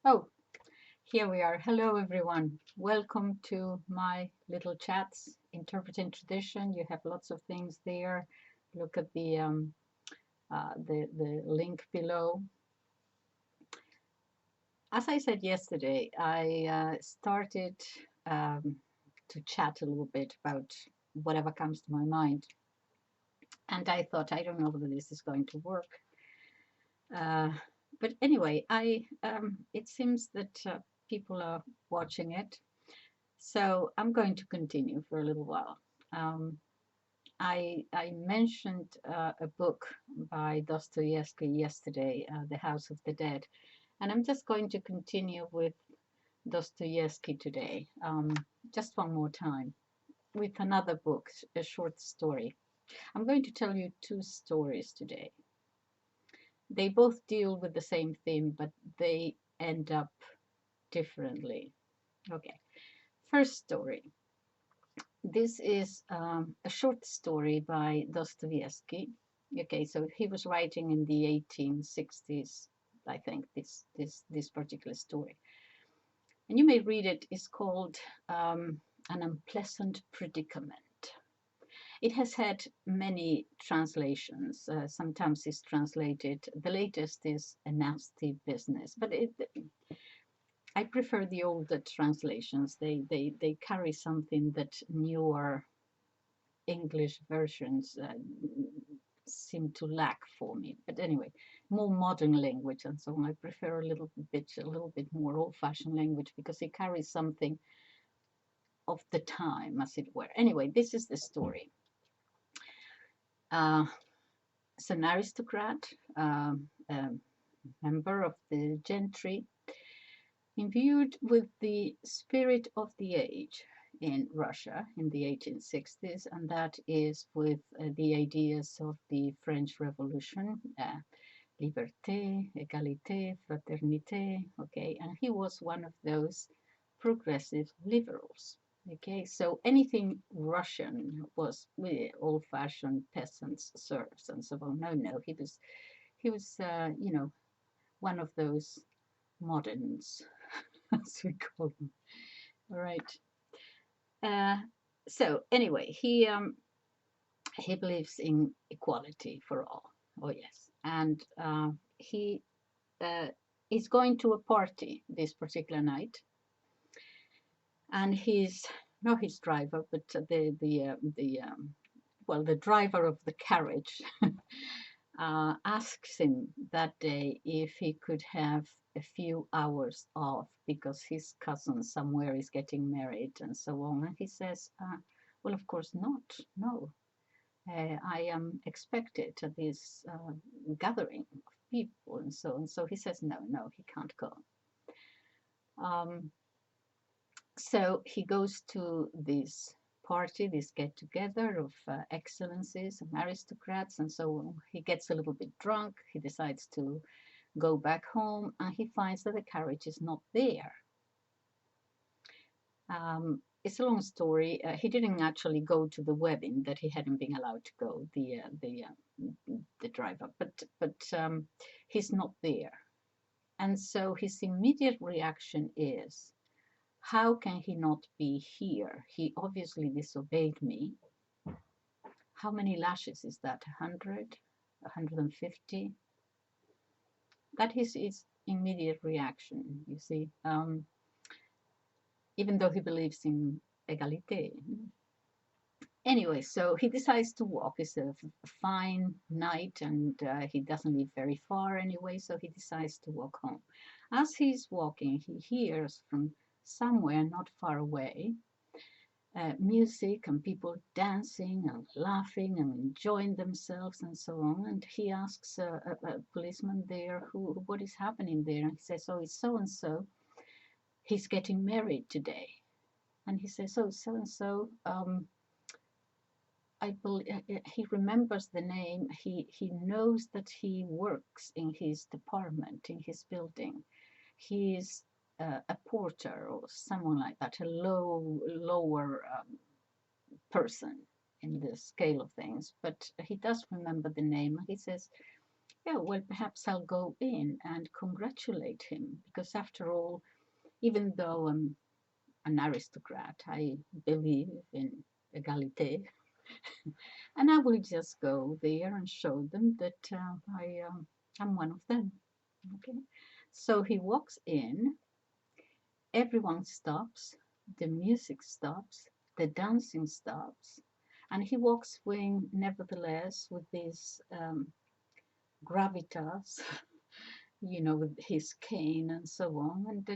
Oh, here we are. Hello, everyone. Welcome to my little chats, Interpreting Tradition. You have lots of things there. Look at the link below. As I said yesterday, I started to chat a little bit about whatever comes to my mind, and I thought I don't know whether this is going to work. Uh, but anyway, I it seems that people are watching it. So I'm going to continue for a little while. Um, I mentioned a book by Dostoyevsky yesterday, The House of the Dead, and I'm just going to continue with Dostoyevsky today, just one more time, with another book, a short story. I'm going to tell you two stories today. They both deal with the same theme, but they end up differently. Okay, first story. This is a short story by Dostoevsky. Okay, so he was writing in the 1860s, I think, this particular story. And you may read it. It's called An Unpleasant Predicament. It has had many translations. Sometimes it's translated, the latest is A Nasty Business, but I prefer the older translations. They carry something that newer English versions seem to lack for me. But anyway, more modern language and so on. I prefer a little bit more old-fashioned language because it carries something of the time, as it were. Anyway, this is the story. It's an aristocrat, a member of the gentry, imbued with the spirit of the age in Russia in the 1860s, and that is with the ideas of the French Revolution, liberté, égalité, fraternité, okay, and he was one of those progressive liberals. Okay, so anything Russian was old-fashioned peasants, serfs, and so on. No, he was, one of those moderns, as we call them. All right. So anyway, he believes in equality for all. Oh yes, and he is going to a party this particular night, and he's not his driver, but the driver of the carriage asks him that day if he could have a few hours off because his cousin somewhere is getting married and so on. And he says, well, of course not. No, I am expected at this gathering of people and so on. So he says, no, he can't go. So he goes to this party, this get together of excellencies and aristocrats and so on. He gets a little bit drunk. He decides to go back home and he finds that the carriage is not there. It's a long story. He didn't actually go to the wedding that he hadn't been allowed to go, the driver, but he's not there. And so his immediate reaction is, how can he not be here? He obviously disobeyed me. How many lashes is that? 100? 150? That is his immediate reaction, you see. Even though he believes in égalité. Anyway, so he decides to walk. It's a fine night and he doesn't live very far anyway, so he decides to walk home. As he's walking, he hears from somewhere not far away music and people dancing and laughing and enjoying themselves and so on. And he asks a policeman there, what is happening there? And he says, oh, it's so-and-so. He's getting married today. And he says, oh, so-and-so, I believe he remembers the name. He knows that he works in his department, in his building. He's a porter or someone like that, a lower person in the scale of things. But he does remember the name. He says, yeah, well, perhaps I'll go in and congratulate him, because after all, even though I'm an aristocrat, I believe in equality, and I will just go there and show them that I'm one of them. Okay, so he walks in, everyone stops, the music stops, the dancing stops, and he walks in nevertheless with this gravitas, with his cane and so on, and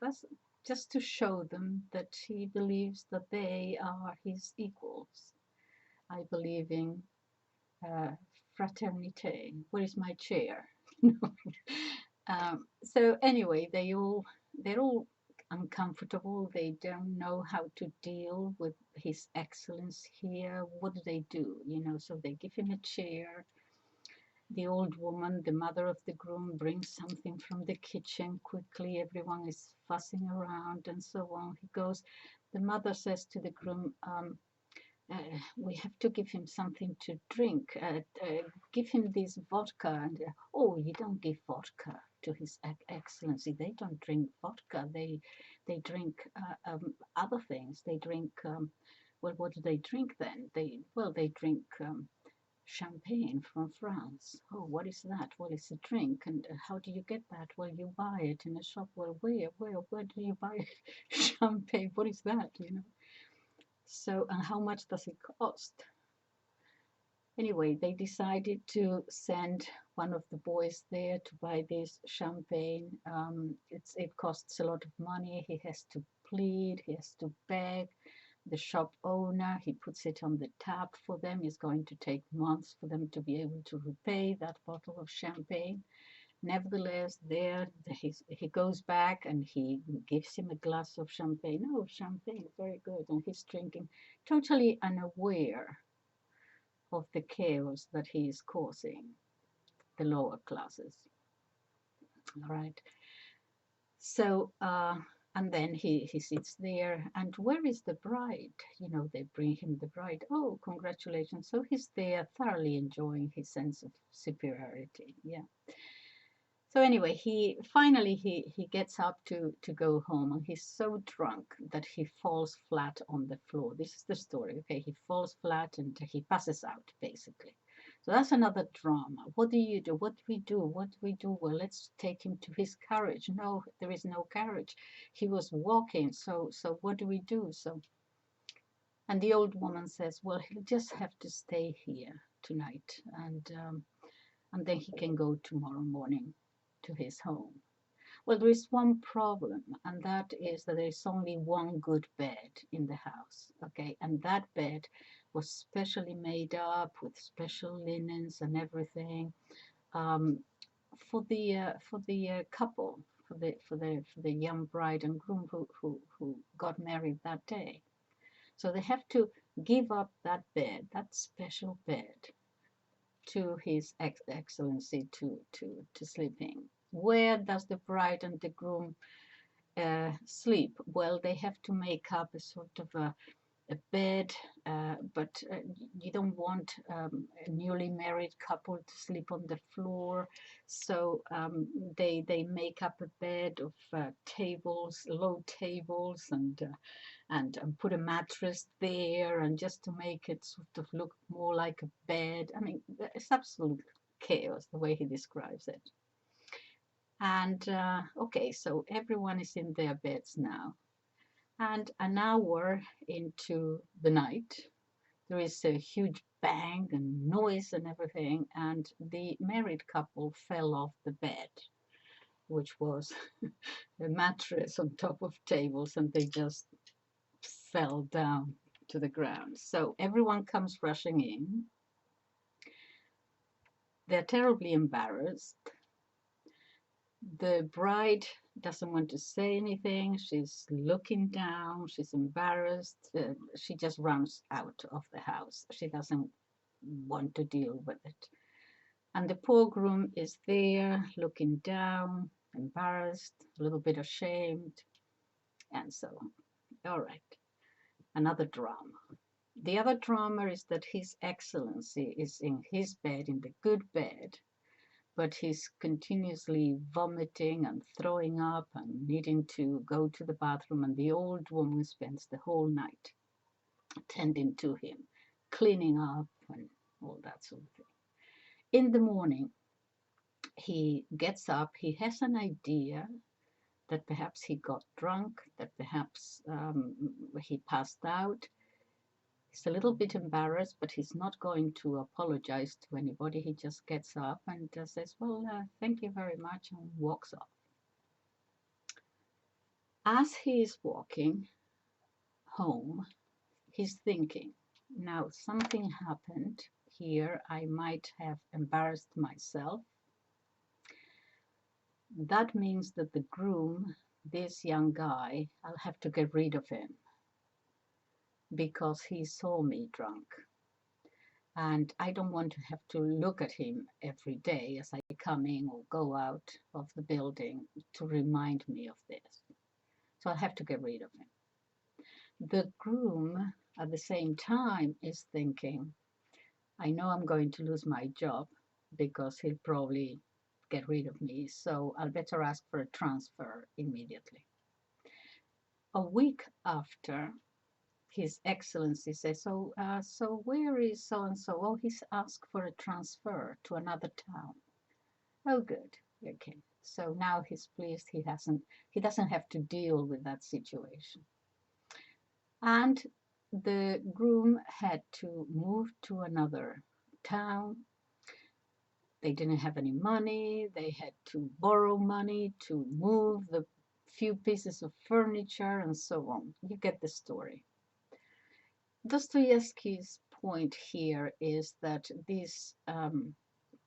that's just to show them that he believes that they are his equals. I believe in uh, fraternity. Where is my chair? So anyway, they're all uncomfortable. They don't know how to deal with His Excellence here. What do they do? So they give him a chair. The old woman, the mother of the groom, brings something from the kitchen quickly. Everyone is fussing around and so on. He goes. The mother says to the groom, we have to give him something to drink. Give him this vodka. And oh, you don't give vodka to His Excellency. They don't drink vodka. They drink other things. They drink. Well, what do they drink then? They drink champagne from France. Oh, what is that? Well, it's a drink. And how do you get that? Well, you buy it in a shop. Well, where do you buy champagne? What is that? So, and how much does it cost? Anyway, they decided to send one of the boys there to buy this champagne. It costs a lot of money. He has to plead, he has to beg the shop owner. He puts it on the tap for them. It's going to take months for them to be able to repay that bottle of champagne. Nevertheless, he goes back and he gives him a glass of champagne. Oh, champagne, very good. And he's drinking, totally unaware of the chaos that he is causing the lower classes. All right. So, and then he sits there, and where is the bride? They bring him the bride. Oh, congratulations. So he's there thoroughly enjoying his sense of superiority. Yeah. So anyway, he gets up to go home, and he's so drunk that he falls flat on the floor. This is the story. Okay, he falls flat and he passes out basically. So that's another drama. What do you do? What do we do? What do we do? Well, let's take him to his carriage. No, there is no carriage. He was walking. So what do we do? And the old woman says, well, he'll just have to stay here tonight, and then he can go tomorrow morning to his home. Well, there is one problem, and that is that there is only one good bed in the house, okay? And that bed was specially made up with special linens and everything for the couple, for the young bride and groom who got married that day. So they have to give up that bed, that special bed, to His Excellency to sleep in. Where does the bride and the groom sleep? Well, they have to make up a sort of a bed, but you don't want a newly married couple to sleep on the floor. So they make up a bed of tables, low tables, and put a mattress there, and just to make it sort of look more like a bed. I mean, it's absolute chaos the way he describes it. And okay, so everyone is in their beds now. And an hour into the night, there is a huge bang and noise and everything, and the married couple fell off the bed, which was a mattress on top of tables, and they just fell down to the ground. So everyone comes rushing in. They're terribly embarrassed. The bride doesn't want to say anything. She's looking down. She's embarrassed. She just runs out of the house. She doesn't want to deal with it. And the poor groom is there looking down, embarrassed, a little bit ashamed, and so on. All right, another drama. The other drama is that His Excellency is in his bed, in the good bed, but he's continuously vomiting and throwing up and needing to go to the bathroom, and the old woman spends the whole night tending to him, cleaning up and all that sort of thing. In the morning, he gets up, he has an idea that perhaps he got drunk, that perhaps he passed out. He's a little bit embarrassed, but he's not going to apologize to anybody. He just gets up and says, well, thank you very much, and walks off. As he is walking home, he's thinking, now something happened here. I might have embarrassed myself. That means that the groom, this young guy, I'll have to get rid of him because he saw me drunk. And I don't want to have to look at him every day as I come in or go out of the building to remind me of this. So I'll have to get rid of him. The groom, at the same time, is thinking, I know I'm going to lose my job because he'll probably get rid of me, so I'll better ask for a transfer immediately. A week after, His Excellency says, so where is so-and-so? Oh, he's asked for a transfer to another town. Oh, good. Okay. So now he's pleased he doesn't have to deal with that situation. And the groom had to move to another town. They didn't have any money. They had to borrow money to move the few pieces of furniture and so on. You get the story. Dostoyevsky's point here is that this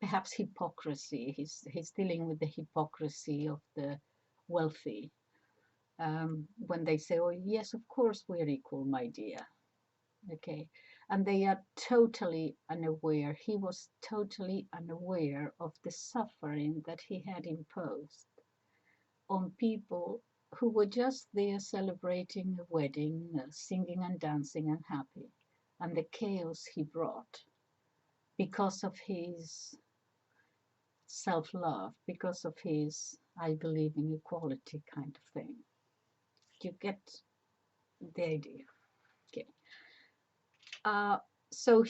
perhaps hypocrisy, he's dealing with the hypocrisy of the wealthy. When they say, oh, yes, of course we're equal, my dear. Okay. And they are totally unaware. He was totally unaware of the suffering that he had imposed on people who were just there celebrating a wedding, singing and dancing and happy, and the chaos he brought because of his self-love, because of his I believe in equality kind of thing. You get the idea. Okay. So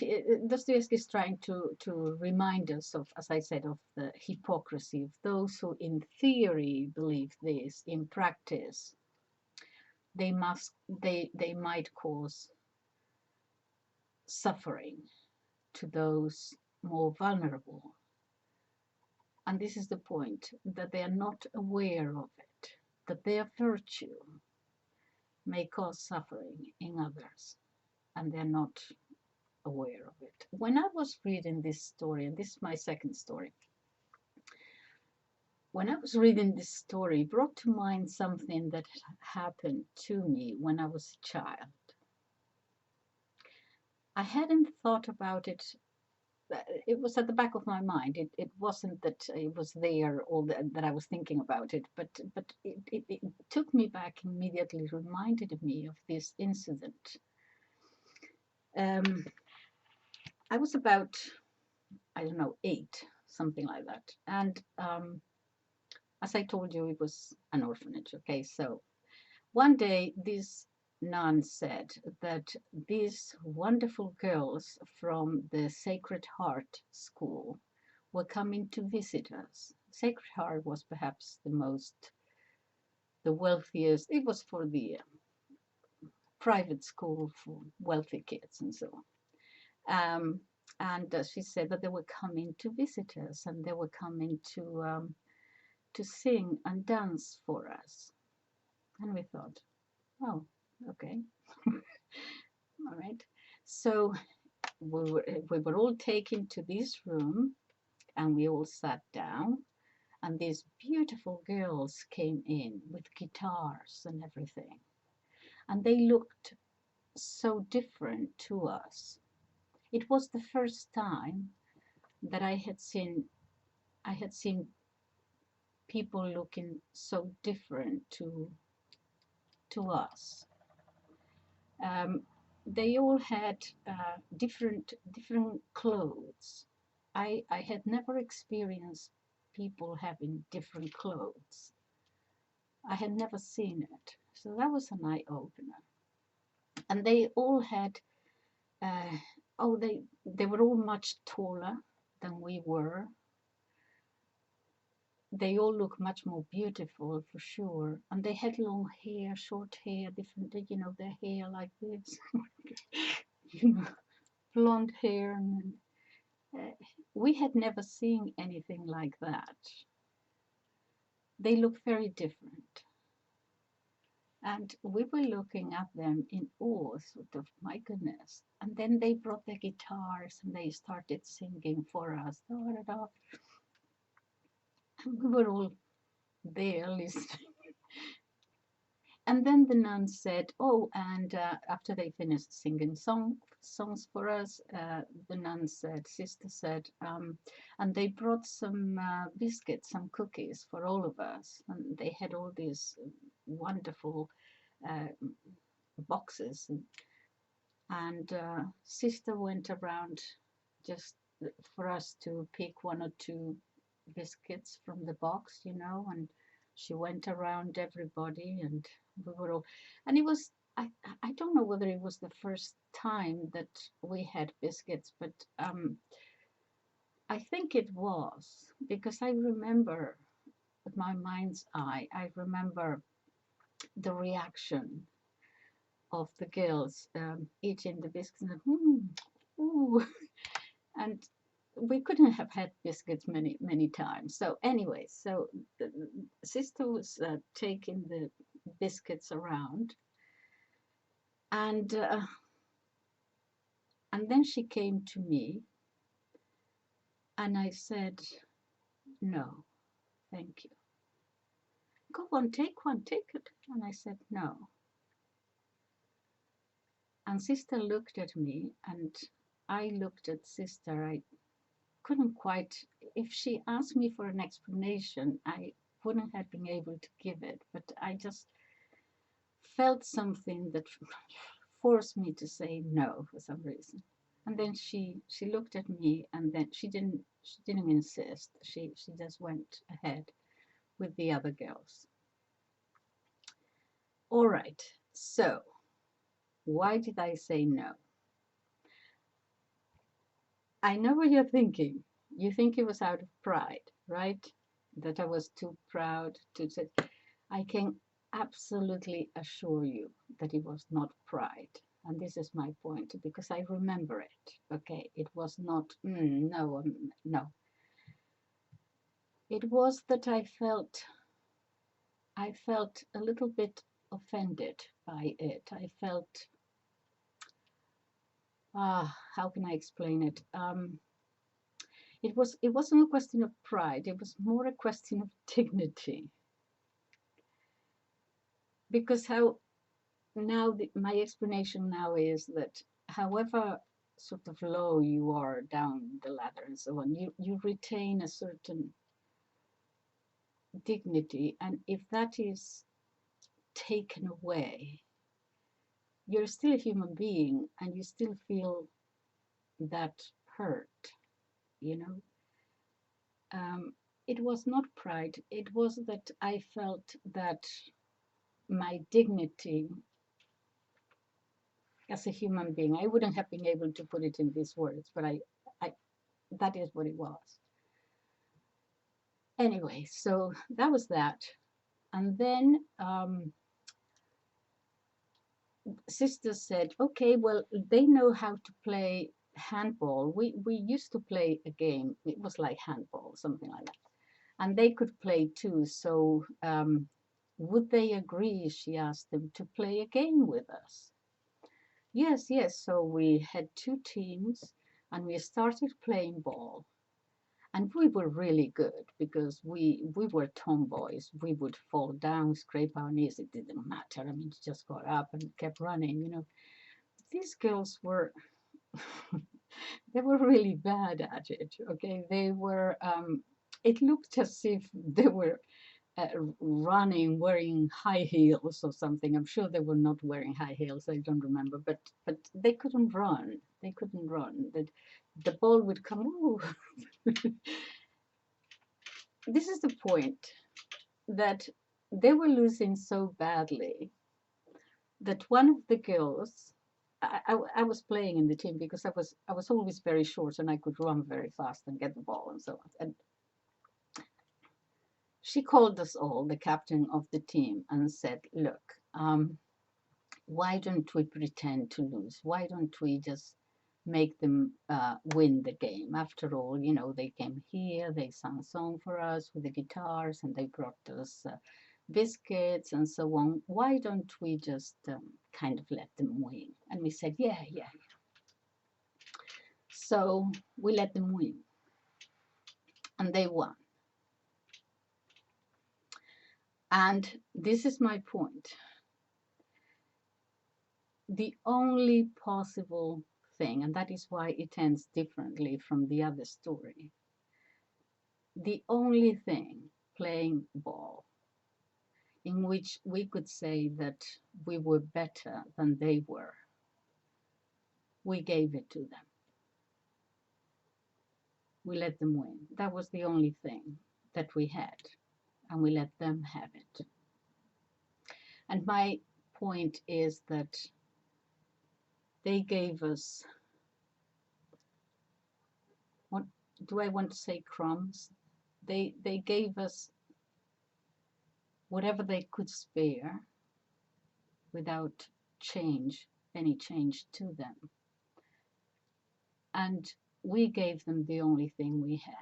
Dostoevsky is trying to remind us of, as I said, of the hypocrisy of those who in theory believe this, in practice they might cause suffering to those more vulnerable. And this is the point, that they are not aware of it, that their virtue may cause suffering in others, and they're not aware of it. When I was reading this story, and this is my second story, when I was reading this story, it brought to mind something that happened to me when I was a child. I hadn't thought about it. It was at the back of my mind. It wasn't that it was there or that I was thinking about it, but it took me back immediately, reminded me of this incident. I was about, I don't know, 8, something like that. And as I told you, it was an orphanage. Okay, so one day this nun said that these wonderful girls from the Sacred Heart School were coming to visit us. Sacred Heart was perhaps the wealthiest. It was for the private school for wealthy kids and so on. And she said that they were coming to visit us, and they were coming to sing and dance for us. And we thought, oh, okay. All right. So we were all taken to this room, and we all sat down, and these beautiful girls came in with guitars and everything. And they looked so different to us. It was the first time that I had seen people looking so different to us. They all had different clothes. I had never experienced people having different clothes. I had never seen it. So that was an eye-opener. And they all had, they were all much taller than we were. They all look much more beautiful for sure. And they had long hair, short hair, different, their hair like this, blonde hair. And we had never seen anything like that. They looked very different. And we were looking at them in awe, sort of, my goodness. And then they brought their guitars and they started singing for us. Da, da, da. And we were all there listening. And then the nun said, oh, and after they finished singing songs for us, the nun said, sister said, and they brought some biscuits, some cookies for all of us. And they had all these wonderful boxes. And sister went around just for us to pick one or two biscuits from the box, and she went around everybody, and we were all, and it was, I don't know whether it was the first time that we had biscuits, but I think it was, because I remember with my mind's eye, I remember the reaction of the girls eating the biscuits and ooh, and we couldn't have had biscuits many times. So anyway, so the sister was taking the biscuits around, and then she came to me, and I said, no, thank you. Go on, take one, take it. And I said, no. And sister looked at me, and I looked at sister. I couldn't quite, if she asked me for an explanation, I wouldn't have been able to give it, but I just felt something that forced me to say no for some reason. And then she looked at me, and then she didn't insist. She just went ahead with the other girls. All right, so why did I say no? I know what you're thinking. You think it was out of pride, right? That I was too proud to say. I can absolutely assure you that it was not pride. And this is my point, because I remember it. Okay, it was not, no. It was that I felt a little bit offended by it. I felt, how can I explain it? It wasn't a question of pride. It was more a question of dignity. Because my explanation now is that however sort of low you are down the ladder and so on, you retain a certain dignity, and if that is taken away, you're still a human being and you still feel that hurt, It was not pride, it was that I felt that my dignity as a human being, I wouldn't have been able to put it in these words, but I that is what it was. Anyway, so that was that. And then sister said, okay, well, they know how to play handball. We used to play a game. It was like handball, something like that. And they could play too. So would they agree, she asked them, to play a game with us? Yes. So we had two teams and we started playing ball. And we were really good because we were tomboys. We would fall down, scrape our knees. It didn't matter. I mean, just got up and kept running, These girls were, they were really bad at it, okay? They were, it looked as if they were running, wearing high heels or something. I'm sure they were not wearing high heels. I don't remember, but they couldn't run. They couldn't run. The ball would come. Ooh. this is the point, that they were losing so badly that one of the girls, I was playing in the team because I was always very short and I could run very fast and get the ball and so on. And she called us all, the captain of the team, and said, "Look, why don't we pretend to lose? Why don't we just make them win the game? After all, you know, they came here, they sang a song for us with the guitars, and they brought us biscuits and so on. Why don't we just kind of let them win?" And we said, yeah, yeah. So we let them win, and they won. And this is my point. The only possible thing, and that is why it ends differently from the other story, the only thing playing ball in which we could say that we were better than they were, we gave it to them. We let them win. That was the only thing that we had, and we let them have it. And my point is that they gave us, what do I want to say, crumbs? They gave us whatever they could spare without any change to them. And we gave them the only thing we had.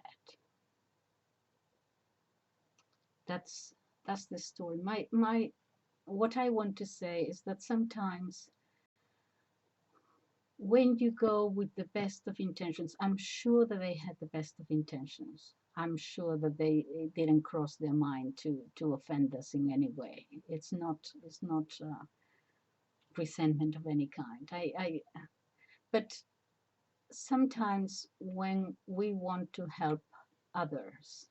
That's the story. What I want to say is that sometimes when you go with the best of intentions, I'm sure that they had the best of intentions. I'm sure that they didn't cross their mind to offend us in any way. It's not resentment of any kind. But sometimes when we want to help others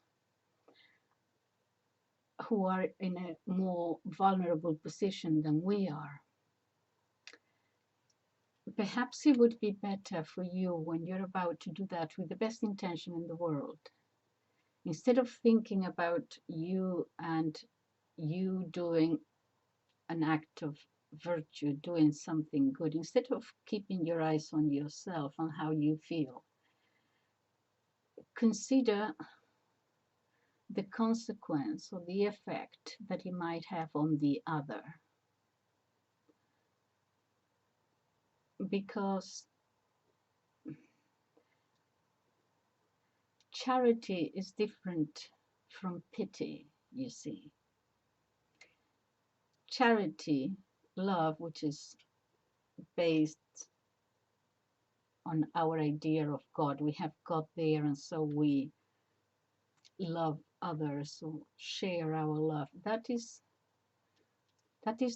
who are in a more vulnerable position than we are, perhaps it would be better for you, when you're about to do that with the best intention in the world, instead of thinking about you and you doing an act of virtue, doing something good, instead of keeping your eyes on yourself, on how you feel, consider the consequence or the effect that it might have on the other. Because charity is different from pity, you see. Charity, love, which is based on our idea of God, we have God there, and so we love others or share our love. That is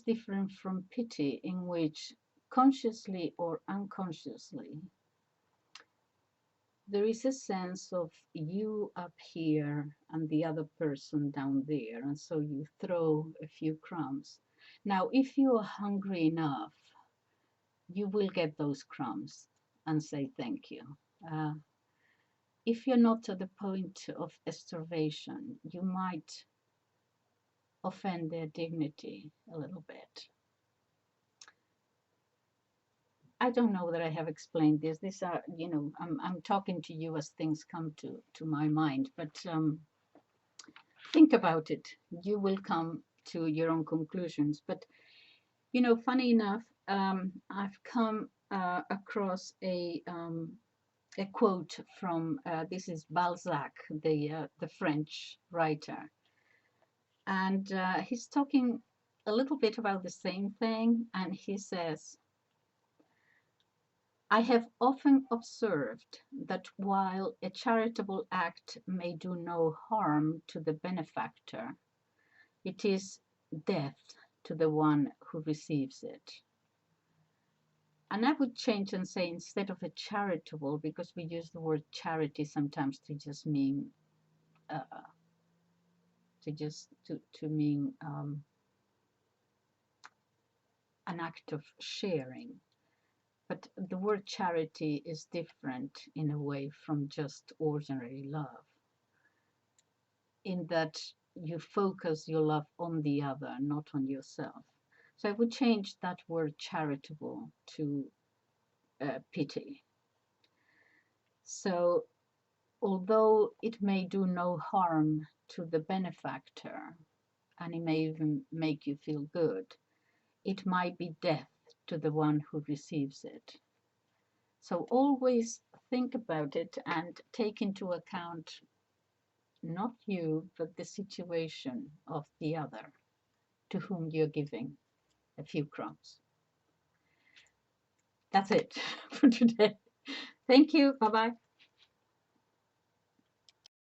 different from pity, in which consciously or unconsciously there is a sense of you up here and the other person down there, and so you throw a few crumbs. Now, if you are hungry enough, you will get those crumbs and say thank you. If you're not at the point of starvation, you might offend their dignity a little bit. I don't know that I have explained this. These are, you know, I'm talking to you as things come to my mind, but think about it. You will come to your own conclusions. But, you know, funny enough, I've come across a quote from, this is Balzac, the French writer. And he's talking a little bit about the same thing. And he says, "I have often observed that while a charitable act may do no harm to the benefactor, it is death to the one who receives it." And I would change and say, instead of a charitable, because we use the word charity sometimes to just mean an act of sharing. But the word charity is different in a way from just ordinary love. in that you focus your love on the other, not on yourself. So I would change that word charitable to pity. So although it may do no harm to the benefactor, and it may even make you feel good, it might be death to the one who receives it. So always think about it and take into account not you, but the situation of the other to whom you're giving a few crumbs. That's it for today. Thank you. Bye bye.